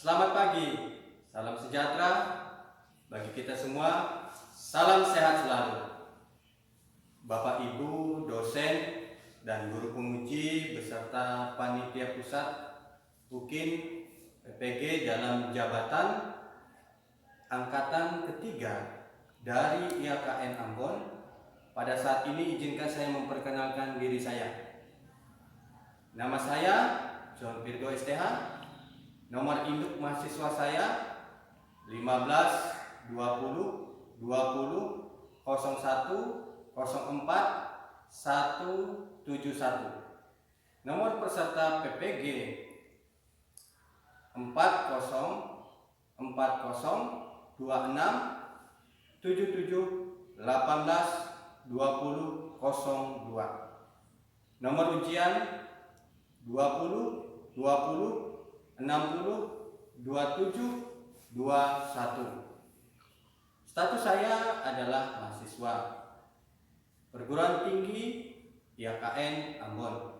Selamat pagi, salam sejahtera bagi kita semua, salam sehat selalu. Bapak Ibu, dosen, dan guru penguji beserta panitia pusat UKIN PPG dalam jabatan angkatan ketiga dari IAKN Ambon. Pada saat ini izinkan saya memperkenalkan diri saya. Nama saya John Virgo STH. Nomor induk mahasiswa saya 15 20 20 01 04 171. Nomor peserta PPG 40 40 26 77 18 20 02. Nomor ujian 20 20 60 27 21. Status saya adalah mahasiswa perguruan tinggi IAKN Ambon.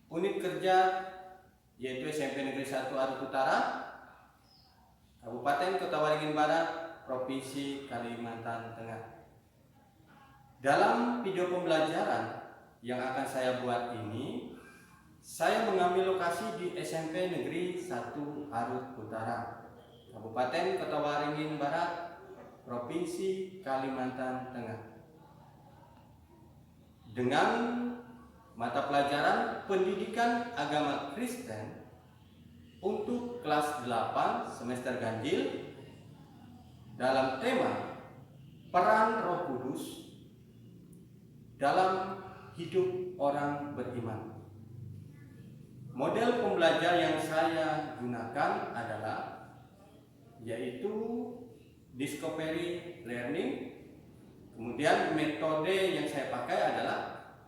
Unit kerja yaitu SMP Negeri 1 Arut Utara, Kabupaten Kota Waringin Barat, Provinsi Kalimantan Tengah. Dalam video pembelajaran yang akan saya buat ini, saya mengambil lokasi di SMP Negeri 1 Arut Utara, Kabupaten Kota Waringin Barat, Provinsi Kalimantan Tengah. Dengan mata pelajaran Pendidikan Agama Kristen untuk kelas 8 semester ganjil dalam tema Peran Roh Kudus dalam hidup orang beriman. Model pembelajar yang saya gunakan adalah yaitu discovery learning. Kemudian metode yang saya pakai adalah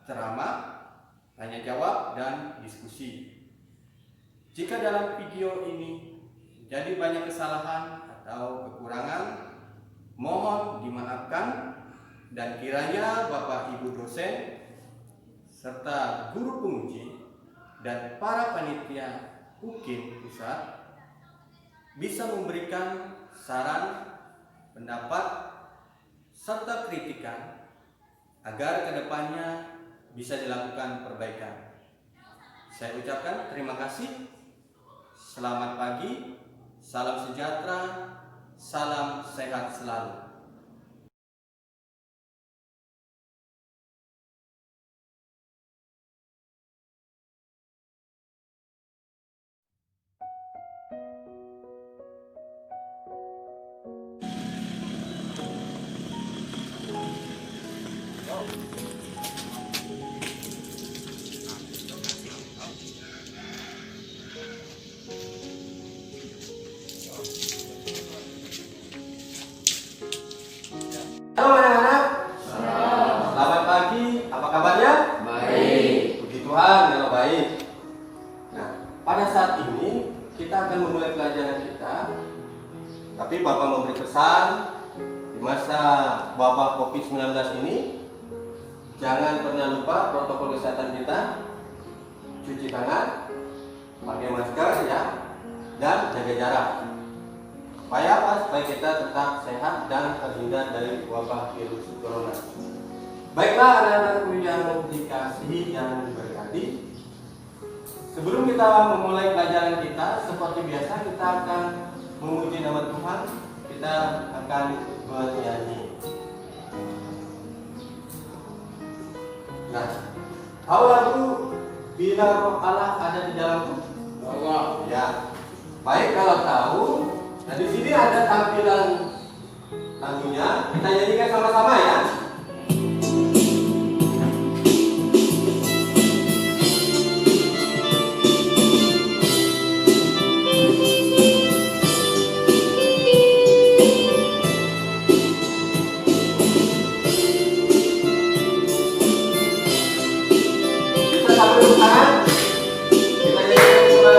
ceramah, tanya jawab, dan diskusi. Jika dalam video ini jadi banyak kesalahan atau kekurangan, mohon dimaafkan, dan kiranya Bapak Ibu dosen serta guru penguji dan para panitia UKIN pusat bisa memberikan saran, pendapat, serta kritikan agar kedepannya bisa dilakukan perbaikan. Saya ucapkan terima kasih. Selamat pagi, salam sejahtera, salam sehat selalu. Halo anak-anak. Selamat pagi. Apa kabarnya? Baik. Puji Tuhan kalau baik. Nah, pada saat ini kita akan memulai pelajaran kita. Tapi Bapak memberi pesan di masa wabah COVID-19 ini, jangan pernah lupa protokol kesehatan kita, cuci tangan, pakai masker ya, dan jaga jarak. Supaya apa? Supaya kita tetap sehat dan terhindar dari wabah virus corona. Baiklah anak-anakku yang dikasihi dan diberkati, sebelum kita memulai pelajaran kita, seperti biasa kita akan memuji nama Tuhan. Kita akan bernyanyi. Nah, tahu lagu Bila Roh Allah Ada di Dalamku? Allah. Ya. Baik, kalau tahu, nah di sini ada tampilan lagunya. Kita nyanyikan sama-sama ya. Kita sambil tepuk tangan. Kita nyanyikan sama.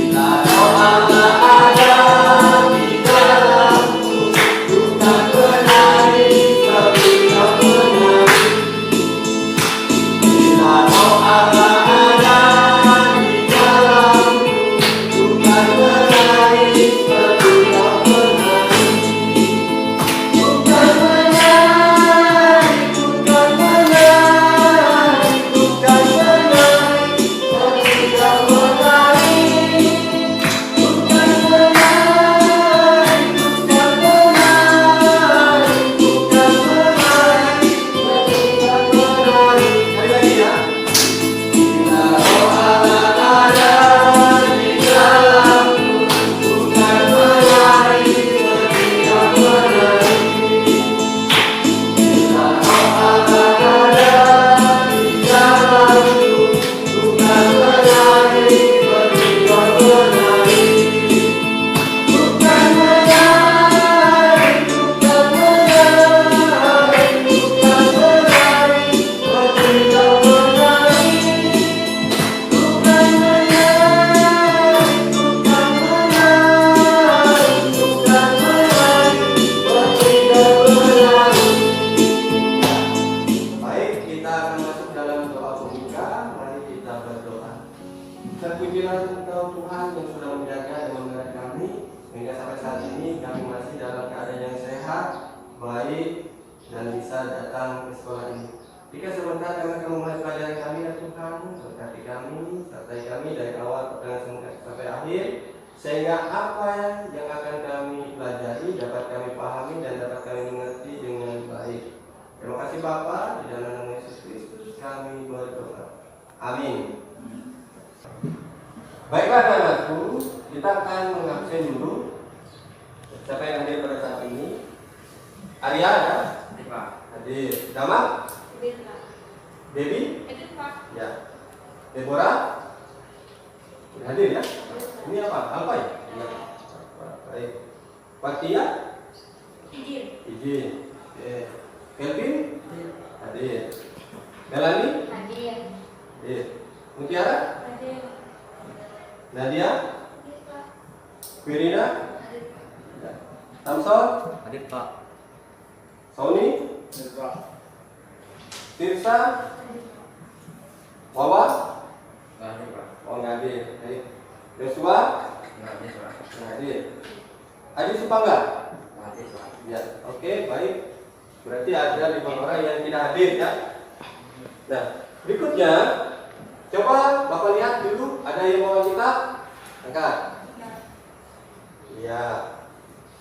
Bila Roh Allah ada di dalamku, Terpujilah Engkau Tuhan yang sudah menjaga dan memberkati kami hingga sampai saat ini kami masih dalam keadaan yang sehat, baik, dan bisa datang ke sekolah ini. Jika sebentar kami akan memulai pelajaran kami ya Tuhan, berkati kami, sertai kami dari awal sampai akhir, sehingga apa yang akan kami pelajari dapat kami pahami dan dapat kami mengerti dengan baik. Terima kasih Bapa, di dalam nama Yesus Kristus kami berdoa. Amin. Baiklah anak-anakku, kita akan mengabsen dulu. Siapa yang hadir pada saat ini? Arya ada? Hadir. Dama? Dewi? Ya. Deborah? Hadir ya? Ini apa ya? Ya. Baik. Fatia? Izin. Oke. Kelvin? Hadir. Melani? Hadir. Mutiara? Nadia? Firina? Ya. Samson? Hadir Pak. Sony? Hadir Pak. Tirsa? Wawa? Hadir Pak. Oh nggak hadir. Baik. Joshua? Hadir Pak. Nggak hadir. Adi Supangga? Hadir Pak. Ya. Oke, baik. Berarti ada 5 orang yang tidak hadir ya. Nah, berikutnya coba Bapak lihat dulu, ada yang bawa kitab? Angkat. Ya.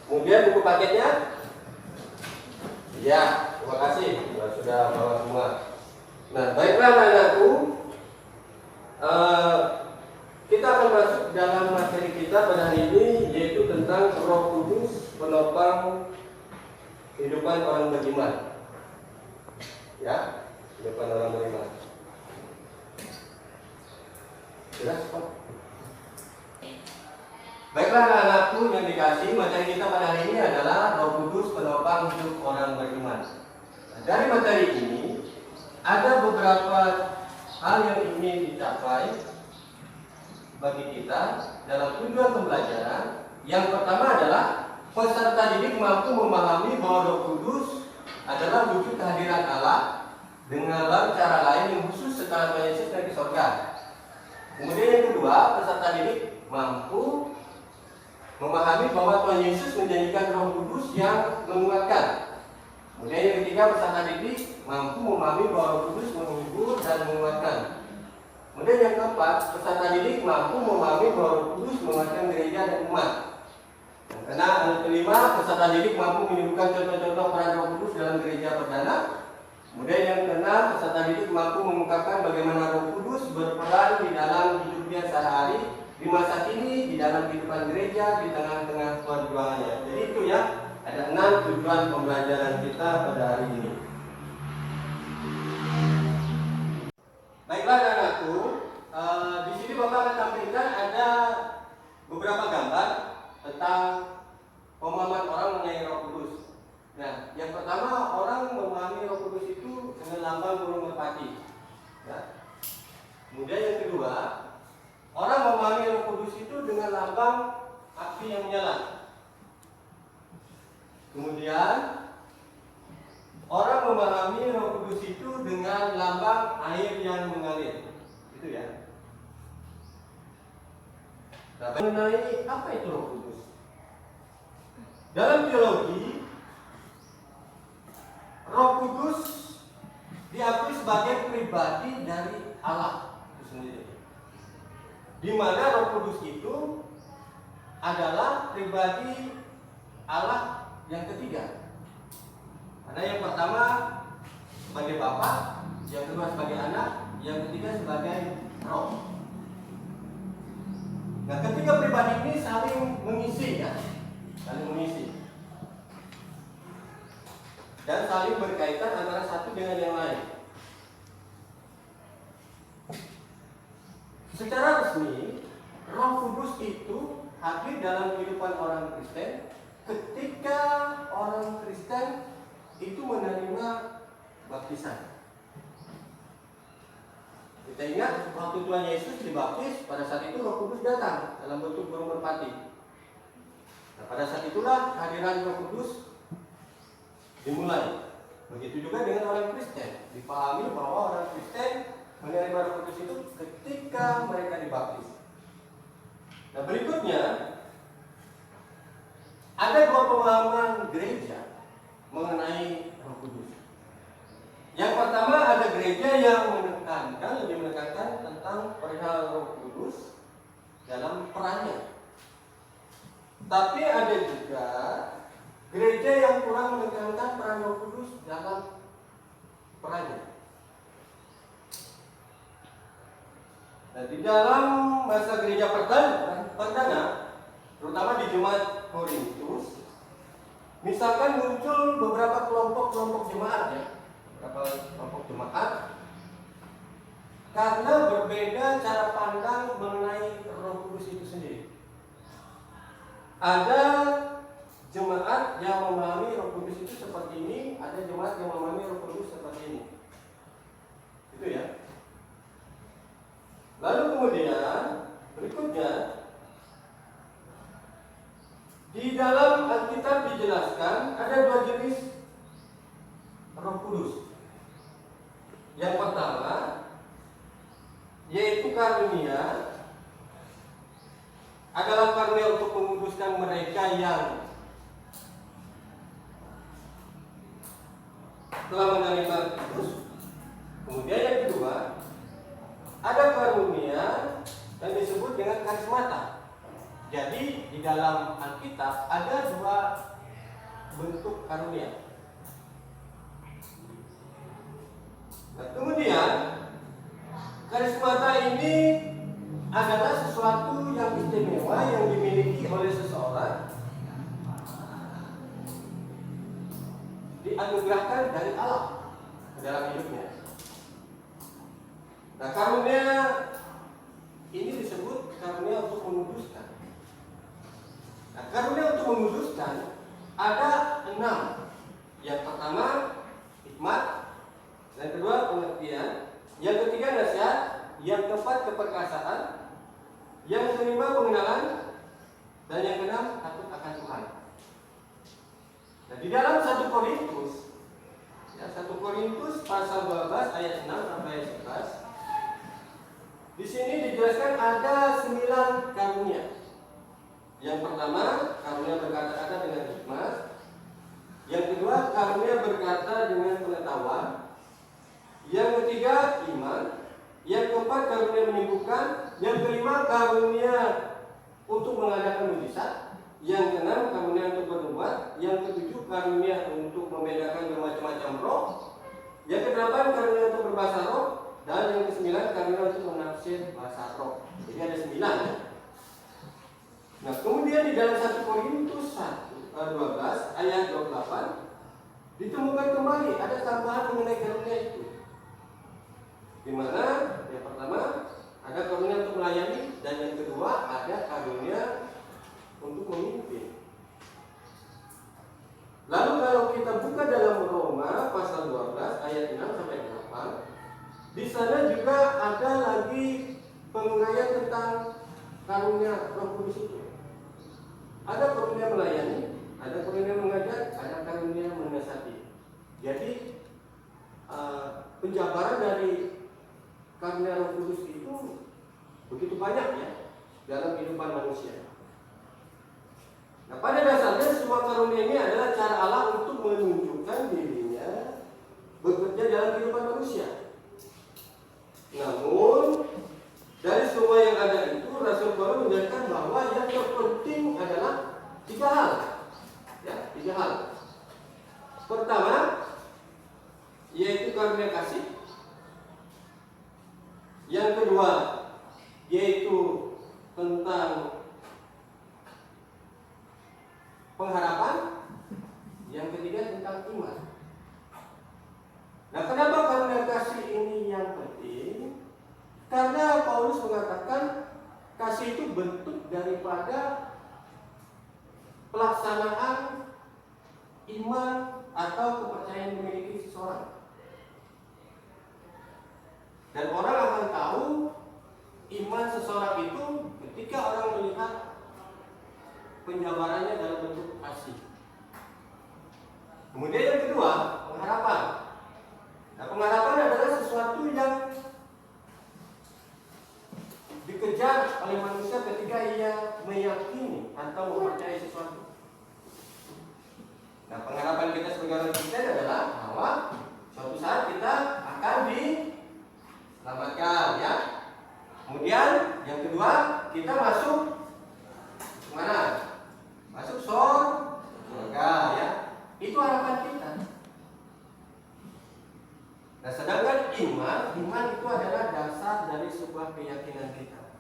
Kemudian buku paketnya? Ya, terima kasih. Sudah bawa semua. Nah, baiklah anak-anakku. Kita akan masuk dalam materi kita pada hari ini, yaitu tentang Roh Kudus penopang kehidupan orang beriman. Ya, kehidupan orang beriman. Jelas Pak? Baiklah anak-anakku yang dikasih, materi kita pada hari ini adalah Roh Kudus penopang hidup orang beriman. Nah, dari materi ini ada beberapa hal yang ingin dicapai bagi kita dalam tujuan pembelajaran. Yang pertama adalah peserta didik mampu memahami bahwa Roh Kudus adalah wujud kehadiran Allah dengan cara lain yang khusus setelah Tuhan Yesus naik ke surga. Kemudian yang kedua, peserta didik mampu memahami bahwa Tuhan Yesus menjanjikan Roh Kudus yang menguatkan. Kemudian yang ketiga, peserta didik mampu memahami bahwa Roh Kudus menghibur dan menguatkan. Kemudian yang keempat, peserta didik mampu memahami bahwa Roh Kudus menguatkan gereja dan umat. Karena yang kelima, peserta didik mampu menyebutkan contoh-contoh peran Roh Kudus dalam gereja perdana. Kemudian yang keenam, peserta didik mampu mengungkapkan bagaimana Roh Kudus berperan di dalam hidupnya sehari-hari, di masa kini, di dalam kehidupan gereja, di tengah-tengah perjuangannya. Jadi itu ya, ada 6 tujuan pembelajaran kita pada hari ini. Baiklah anak-anakku, di sini Bapak akan tampilkan ada beberapa gambar tentang pemahaman orang mengenai Roh Kudus. Nah, yang pertama, orang memahami Roh Kudus itu dengan lambang burung merpati. Ya. Kemudian yang kedua, orang memahami Roh Kudus itu dengan lambang api yang menyala. Kemudian orang memahami Roh Kudus itu dengan lambang air yang mengalir. Itu ya. Nah, mengenai apa itu Roh Kudus? Dalam teologi, Roh Kudus diakui sebagai pribadi dari Allah itu sendiri. Di mana Roh Kudus itu adalah pribadi Allah yang ketiga. Karena yang pertama sebagai Bapa, yang kedua sebagai Anak, yang ketiga sebagai Roh. Nah, ketiga pribadi ini saling mengisi ya, saling mengisi dan saling berkaitan antara satu dengan yang lain. Secara resmi, Roh Kudus itu hadir dalam kehidupan orang Kristen ketika orang Kristen itu menerima baptisan. Kita ingat waktu Tuhan Yesus dibaptis, pada saat itu Roh Kudus datang dalam bentuk burung merpati. Nah, pada saat itulah kehadiran Roh Kudus dimulai. Begitu juga dengan orang Kristen, dipahami bahwa orang Kristen menerima Roh Kudus itu ketika mereka dibaptis. Nah, berikutnya ada dua pemahaman gereja mengenai Roh Kudus. Yang pertama ada gereja yang lebih menekankan tentang perihal Roh Kudus dalam perannya. Tapi ada juga gereja yang kurang menekankan peran Roh Kudus dalam perannya. Nah, di dalam masa gereja perdana, terutama di Jemaat Korintus, misalkan muncul beberapa kelompok jemaat ya, beberapa kelompok jemaat, karena berbeda cara pandang mengenai Roh Kudus itu sendiri. Ada jemaat yang memahami Roh Kudus itu seperti ini, ada jemaat yang memahami Roh Kudus seperti ini. Itu ya. Lalu kemudian berikutnya di dalam Alkitab dijelaskan ada dua jenis Roh Kudus. Yang pertama yaitu karunia, adalah karunia untuk menguduskan mereka yang telah menerima Kristus. Kemudian yang kedua, ada karunia yang disebut dengan karismata. Jadi di dalam Alkitab ada dua bentuk karunia. Nah, kemudian karismata ini adalah sesuatu yang istimewa yang dimiliki oleh seseorang, dianugerahkan dari Allah ke dalam hidupnya. Nah, karunia ini disebut karunia untuk menguduskan. Nah, karunia untuk menguduskan ada 6. Yang pertama hikmat, yang kedua pengertian, yang ketiga nasihat, yang keempat keperkasaan, yang kelima pengenalan, dan yang keenam takut akan Tuhan. Nah, di dalam 1 Korintus, ya, 1 Korintus pasal 12 ayat 6 sampai ayat 11, di sini dijelaskan ada 9 karunia. Yang pertama karunia berkata-kata dengan hikmat, yang kedua karunia berkata dengan pengetahuan, yang ketiga iman, yang keempat karunia menyembuhkan, yang kelima karunia untuk mengadakan mujizat, yang keenam karunia untuk bernubuat, yang ketujuh karunia untuk membedakan bermacam-macam roh, yang kedelapan karunia untuk berbahasa roh, dan yang kesembilan karunia untuk menafsir bahasa roh. Jadi ada 9 ya. Nah, kemudian di dalam 1 Korintus 12 ayat 28 ditemukan kembali ada tambahan mengenai karunia itu. Di mana yang pertama ada karunia untuk melayani, dan yang kedua ada karunia untuk memimpin. Lalu kalau kita buka dalam Roma pasal 12 ayat 6 sampai 8, di sana juga ada lagi penguraian tentang karunia Roh Kudus itu. Ada karunia melayani, ada karunia mengajar, ada karunia menasihati. Jadi penjabaran dari karunia Roh Kudus itu begitu banyak ya dalam kehidupan manusia. Nah, pada dasarnya semua karunia ini adalah cara Allah untuk menunjukkan dirinya bekerja dalam kehidupan manusia. Namun dari semua yang ada itu, Rasul Paulus menjelaskan bahwa yang terpenting adalah 3 hal. Ya, 3 hal. Pertama, yaitu karunia kasih. Yang kedua, yaitu tentang pengharapan. Yang ketiga tentang iman. Nah, kenapa karunia kasih ini yang penting? Karena Paulus mengatakan kasih itu bentuk daripada pelaksanaan iman atau kepercayaan yang dimiliki seseorang. Dan orang akan tahu iman seseorang itu ketika orang melihat penjabarannya dalam bentuk kasih. Kemudian yang kedua, pengharapan. Nah, pengharapan adalah sesuatu yang dikejar oleh manusia ketika ia meyakini atau mempercayai sesuatu. Nah, pengharapan kita sebagai orang Kristen adalah bahwa suatu saat kita akan diselamatkan, ya. Kemudian yang kedua, kita masuk mana? Masuk surga, ya. Itu harapan kita. Nah, sedangkan iman itu adalah dasar dari sebuah keyakinan kita.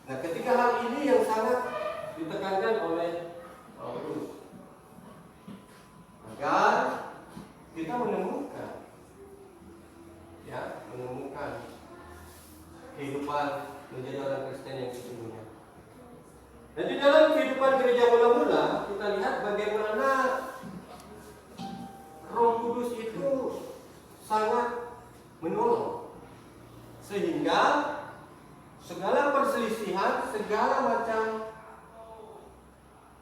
Nah, ketika hal ini yang sangat ditekankan oleh Paulus, agar kita menemukan kehidupan menjadi orang Kristen yang sesungguhnya. Dan di dalam kehidupan gereja mula-mula kita lihat bagaimana Roh Kudus itu sangat menolong, sehingga segala perselisihan, segala macam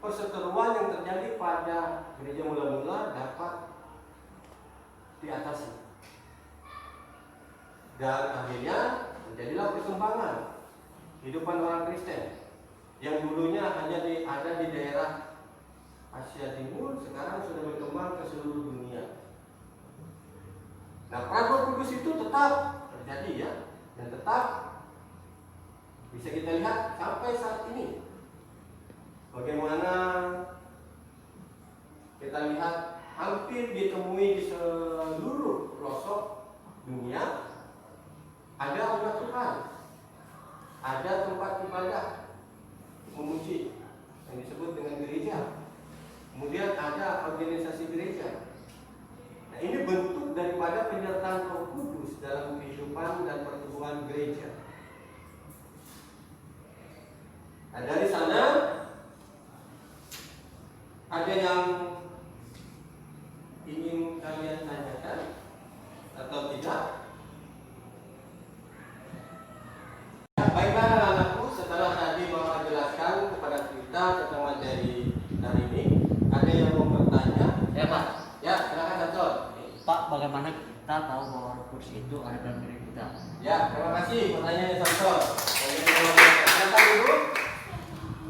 perseteruan yang terjadi pada gereja mula-mula dapat diatasi. Dan akhirnya menjadilah perkembangan kehidupan orang Kristen yang dulunya hanya ada di daerah Asia Timur, sekarang sudah berkembang ke seluruh dunia. Nah, peran Roh Kudus itu tetap terjadi, ya, dan tetap bisa kita lihat sampai saat ini. Bagaimana kita lihat hampir ditemui di seluruh pelosok dunia ada umat Tuhan, ada tempat ibadah memuji yang disebut dengan gereja. Kemudian ada organisasi gereja. Nah, ini bentuk daripada penyertaan Roh Kudus dalam kehidupan dan pertumbuhan gereja. Nah, dari sana ada yang ingin kalian tanyakan atau tidak? Baiklah anak-anakku, setelah tadi Bapak jelaskan kepada kita tentang materi hari ini, ada yang mau bertanya? Ya, Pak. Ya, silakan Sanson. Pak, bagaimana kita tahu bahwa Roh Kudus itu ada dalam diri kita? Ya, terima kasih pertanyaannya Sanson. Silakan dulu.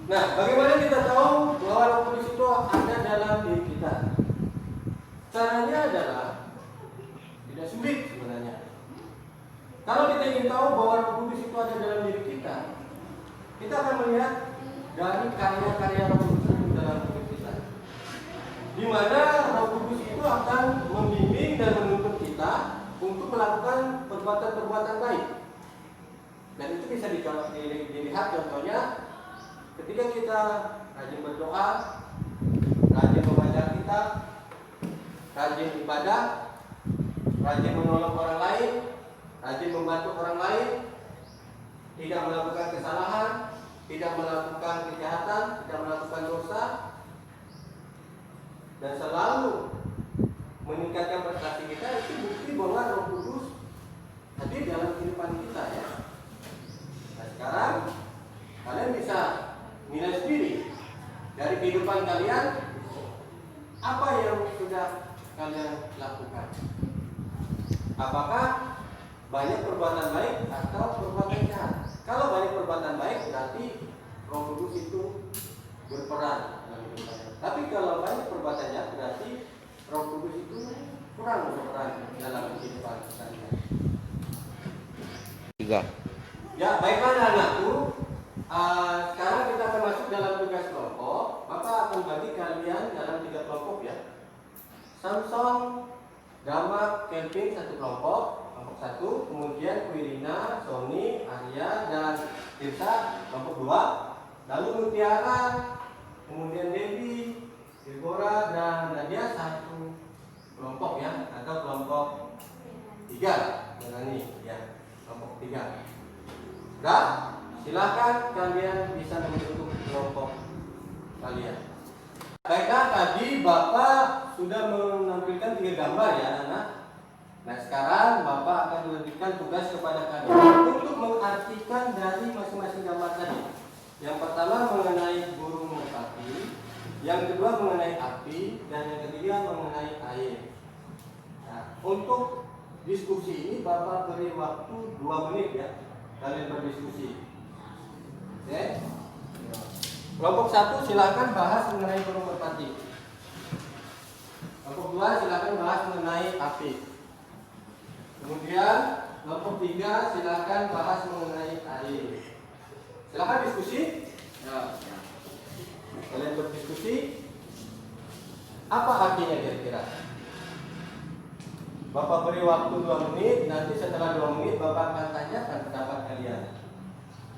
Nah, bagaimana kita tahu bahwa Roh Kudus itu ada dalam diri kita? Caranya adalah tidak sulit sebenarnya. Kalau kita ingin tahu bahwa Roh Kudus itu ada dalam diri kita akan melihat dari karya-karya Roh Kudus itu dalam diri kita, di mana Roh Kudus itu akan membimbing dan menuntun kita untuk melakukan perbuatan-perbuatan baik. Dan itu bisa dilihat contohnya ketika kita rajin berdoa, rajin membaca kitab, rajin ibadah, rajin menolong orang lain, rajin membantu orang lain, tidak melakukan kesalahan, tidak melakukan kejahatan, tidak melakukan dosa, dan selalu meningkatkan prestasi kita. Itu bukti bahwa Roh Kudus hadir dalam kehidupan kita, ya. Nah, sekarang kalian bisa nilai sendiri dari kehidupan kalian, apa yang sudah kalian lakukan. Apakah banyak perbuatan baik atau perbuatan jahat? Kalau banyak perbuatan baik, berarti Roh Kudus itu berperan dalam hidup kalian. Tapi kalau banyak perbuatan jahat, berarti Roh Kudus itu kurang berperan dalam kehidupan kalian. 3. Ya, baiklah anak-anakku. Sekarang kita akan masuk dalam tugas kelompok. Bapak akan bagi kalian dalam 3 kelompok, ya. Samson, Dama, Kelvin satu kelompok 1, kemudian Wirina, Sony, Arya, dan Tirsa kelompok 2, lalu Mutiara, kemudian Devi, Deborah, dan Nadia satu kelompok, ya, atau kelompok 3. Ini, ya, kelompok 3. Sudah, silakan kalian bisa membentuk kelompok kalian. Baiklah, tadi Bapak sudah menampilkan 3 gambar, ya anak. Nah, sekarang Bapak akan memberikan tugas kepada kalian untuk mengartikan dari masing-masing gambar tadi. Yang pertama mengenai burung merpati, yang kedua mengenai api, dan yang ketiga mengenai air. Nah, untuk diskusi ini Bapak beri waktu 2 menit, ya. kalian berdiskusi. Oke? Kelompok 1 silakan bahas mengenai burung merpati. Kelompok 2 silakan bahas mengenai api. Kemudian kelompok 3 silakan bahas mengenai air. Silakan diskusi. Ya. Kalian berdiskusi. Apa artinya kira-kira? Bapak beri waktu 2 menit. Nanti setelah 2 menit Bapak akan tanyakan pendapat kalian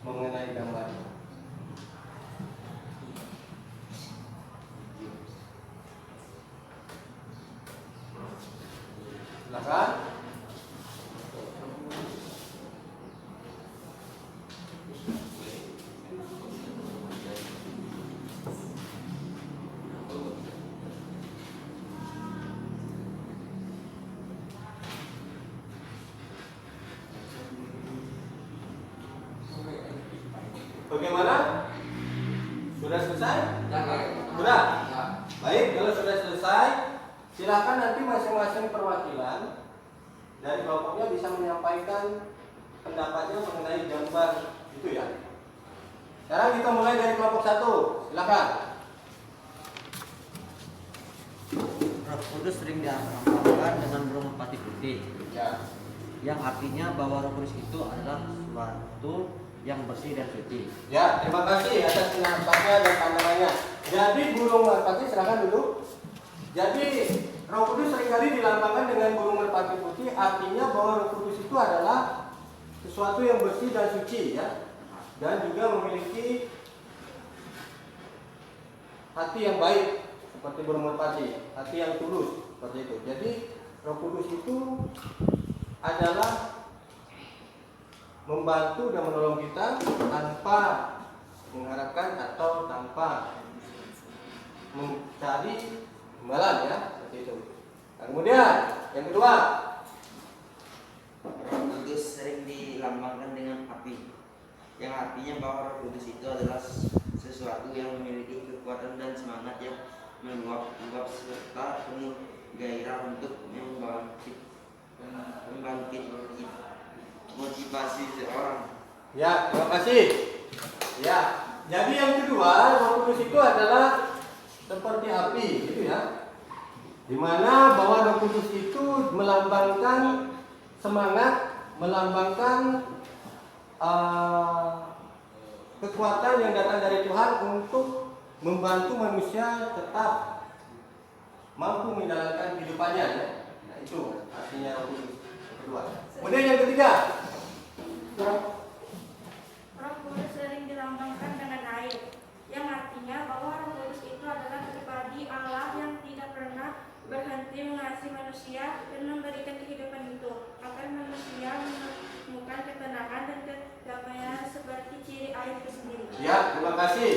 mengenai gambar. Silakan. Bagaimana? Sudah selesai? Sudah? Baik, kalau sudah selesai, silakan nanti masing-masing perwakilan dari kelompoknya bisa menyampaikan pendapatnya mengenai gambar itu ya. Sekarang kita mulai dari kelompok 1. Silakan. Roh Kudus sering diamalkan dengan burung merpati putih, Ya. yang artinya bahwa Roh Kudus itu adalah sesuatu yang bersih dan suci. Ya, terima kasih atas pendampatnya dan pandangannya. Jadi burung merpati, silakan duduk. Jadi Roh Kudus seringkali dilambangkan dengan burung merpati putih, artinya bahwa Roh Kudus itu adalah sesuatu yang bersih dan suci ya, dan juga memiliki hati yang baik seperti burung merpati, hati yang tulus seperti itu. Jadi Roh Kudus itu adalah membantu dan menolong kita tanpa mengharapkan atau tanpa mencari imbalan ya, seperti itu. Nah, kemudian yang kedua, Roh Kudus sering dilambangkan dengan api, yang artinya bahwa Roh Kudus itu adalah sesuatu yang memiliki kekuatan dan semangat yang menguap serta penuh gairah untuk membangkit motivasi seorang. ya terima kasih. Ya, jadi yang kedua, Roh Kudus itu adalah seperti api, gitu ya. Dimana bahwa Roh Kudus itu melambangkan semangat, melambangkan kekuatan yang datang dari Tuhan untuk membantu manusia tetap mampu menjalankan kehidupannya ya. Nah, itu artinya Roh Kudus yang kedua. Kemudian yang ketiga, Roh Kudus sering dilambangkan dengan air, yang artinya bahwa Roh Kudus itu adalah pribadi Allah yang tidak pernah berhenti mengasihi manusia dan memberikan kehidupan itu, agar manusia menemukan ketenangan dan kedamaian seperti ciri air itu sendiri. ya terima kasih.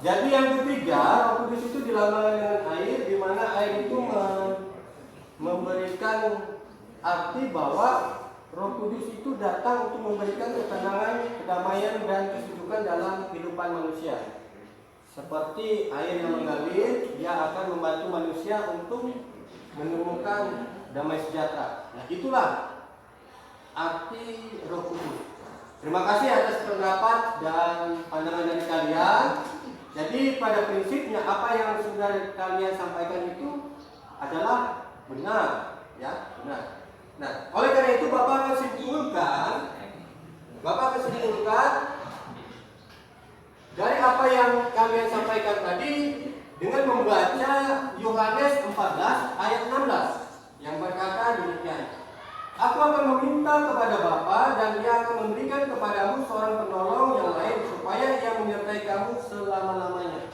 Jadi yang ketiga, Roh Kudus itu dilambangkan dengan air, di mana air itu memberikan arti bahwa Roh Kudus itu datang untuk memberikan ketenangan, kedamaian, dan kesejukan dalam kehidupan manusia. Seperti air yang mengalir, dia akan membantu manusia untuk menemukan damai sejahtera. Nah, itulah arti Roh Kudus. Terima kasih atas pendapat dan pandangan dari kalian. Jadi pada prinsipnya apa yang sudah kalian sampaikan itu adalah benar, ya, benar. Nah, oleh karena itu Bapak akan simpulkan dari apa yang kalian sampaikan tadi dengan membaca Yohanes 14 ayat 16 yang berkata demikian. Aku akan meminta kepada Bapa dan Dia akan memberikan kepadamu seorang penolong yang lain supaya Ia menyertai kamu selama-lamanya.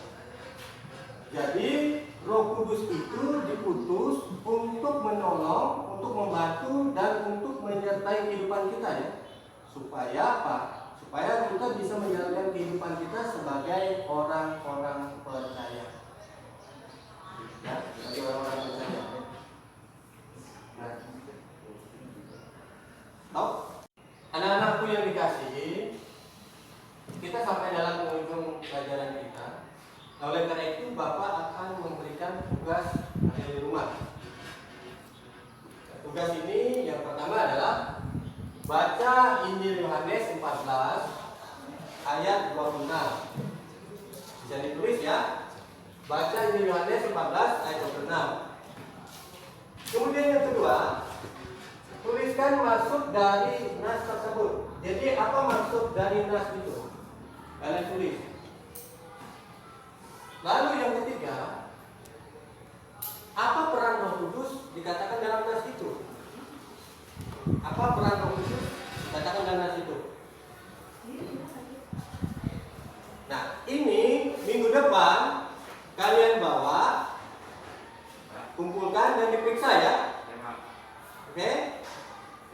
Jadi Roh Kudus itu diutus untuk menolong, untuk membantu dan untuk menyertai kehidupan kita ya. Supaya apa? Supaya kita bisa menjalankan kehidupan kita sebagai orang-orang percaya. Ya, sebagai orang-orang percaya. Nah, tahu? Anak-anakku yang dikasihi, kita sampai dalam penghujung pelajaran kita. Oleh karena itu, Bapak akan memberikan tugas di rumah. Tugas ini yang pertama adalah baca Injil Yohanes 14 ayat 26. Bisa ditulis ya. Baca Injil Yohanes 14 ayat 26. Kemudian yang kedua, tuliskan maksud dari nas tersebut. Jadi apa maksud dari nas itu? Kalian tulis. Lalu yang ketiga, apa peran Roh Kudus dikatakan dalam nas itu? Apa peran Roh Kudus dikatakan dalam nas itu? Nah, ini minggu depan kalian bawa, kumpulkan dan diperiksa ya. Oke?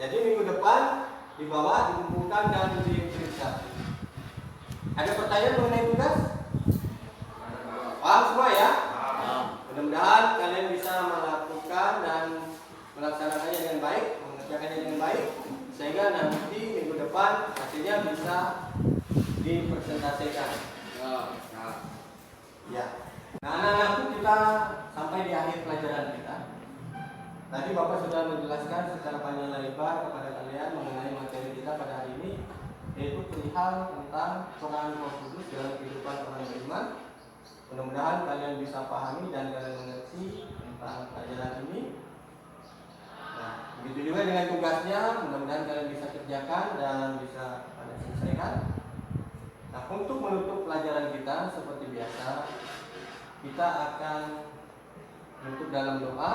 Jadi minggu depan dibawa, dikumpulkan dan diperiksa. Ada pertanyaan mengenai tugas? Paham semua ya? Mudah-mudahan kalian bisa melakukan dan melaksanakannya dengan baik, mengerjakannya dengan baik, sehingga nanti minggu depan hasilnya bisa dipresentasikan. Ya. Nah, anak-anakku, kita sampai di akhir pelajaran kita. Tadi Bapak sudah menjelaskan secara panjang lebar kepada kalian mengenai materi kita pada hari ini, yaitu perihal tentang peran Roh Kudus dalam kehidupan orang beriman. Mudah-mudahan kalian bisa pahami dan kalian mengerti tentang pelajaran ini. Nah, begitu juga dengan tugasnya, mudah-mudahan kalian bisa kerjakan dan bisa pada selesaikan. Nah, untuk menutup pelajaran kita seperti biasa, kita akan menutup dalam doa.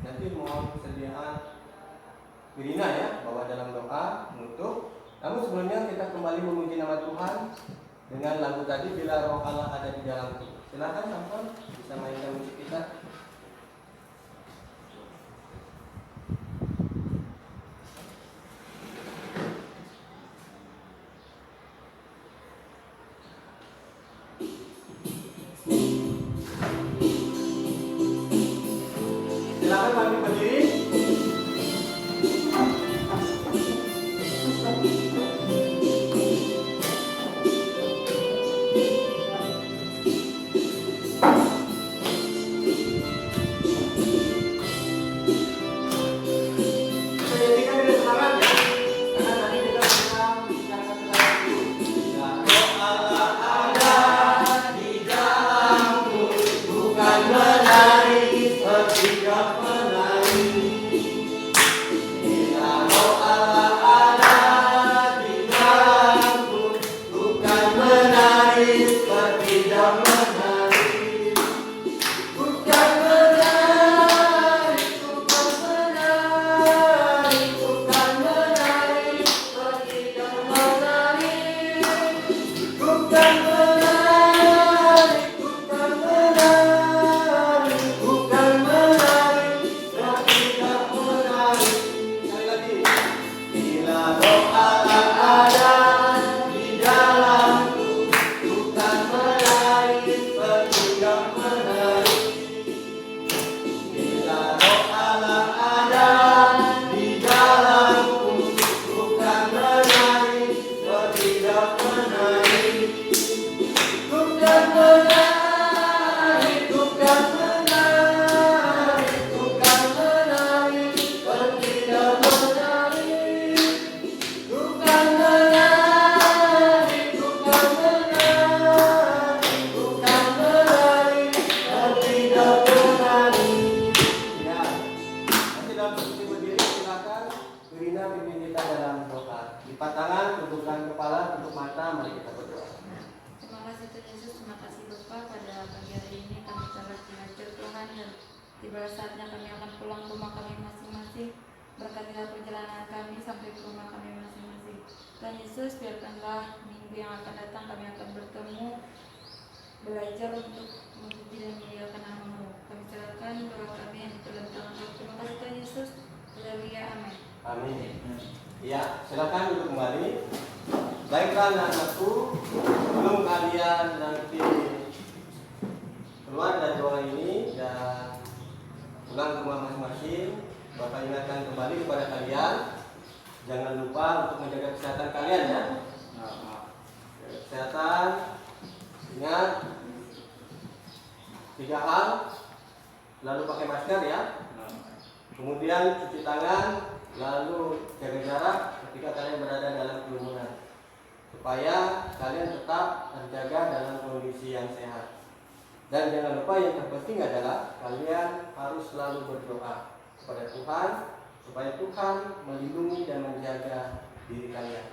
Nanti mohon kesediaan Irina ya, bawa dalam doa menutup. Namun sebelumnya kita kembali memuji nama Tuhan dengan lagu tadi, Bila Roh Allah Ada di Dalamku. Silakan Samson bisa mainkan musik kita. Silakan kami berdiri. Lipat tangan, tundukkan kepala, tutup mata, mari kita berdoa. Terima kasih Tuhan Yesus, terima kasih Bapa, pada pagi hari ini kami telah belajar Tuhan, dan tiba saatnya kami akan pulang ke rumah kami masing-masing. Berkatilah perjalanan kami sampai ke rumah kami masing-masing. Tuhan Yesus, biarkanlah minggu yang akan datang kami akan bertemu, belajar untuk memuji dan memuliakan nama-Mu. Kami serahkan doa kami yang di dalam tangan-Mu. Terima kasih Tuhan Yesus. Haleluya, amin. Amin. Ya, silakan duduk kembali. Baiklah anak-anakku, sebelum kalian nanti keluar dari doa ini dan pulang ke rumah masing-masing, Bapak ingatkan kembali kepada kalian, jangan lupa untuk menjaga kesehatan kalian ya. Kesehatan, ingat 3 hal, lalu pakai masker ya, kemudian cuci tangan, lalu jaga jarak ketika kalian berada dalam kerumunan. supaya kalian tetap terjaga dalam kondisi yang sehat. Dan jangan lupa yang terpenting adalah kalian harus selalu berdoa kepada Tuhan supaya Tuhan melindungi dan menjaga diri kalian.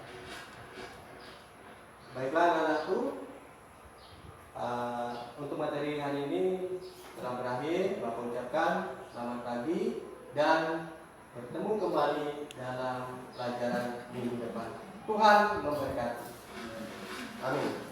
Baiklah anak-anakku, untuk materi hari ini telah berakhir. Bapak ucapkan selamat pagi dan bertemu kembali dalam pelajaran minggu depan. Tuhan memberkati. Amin.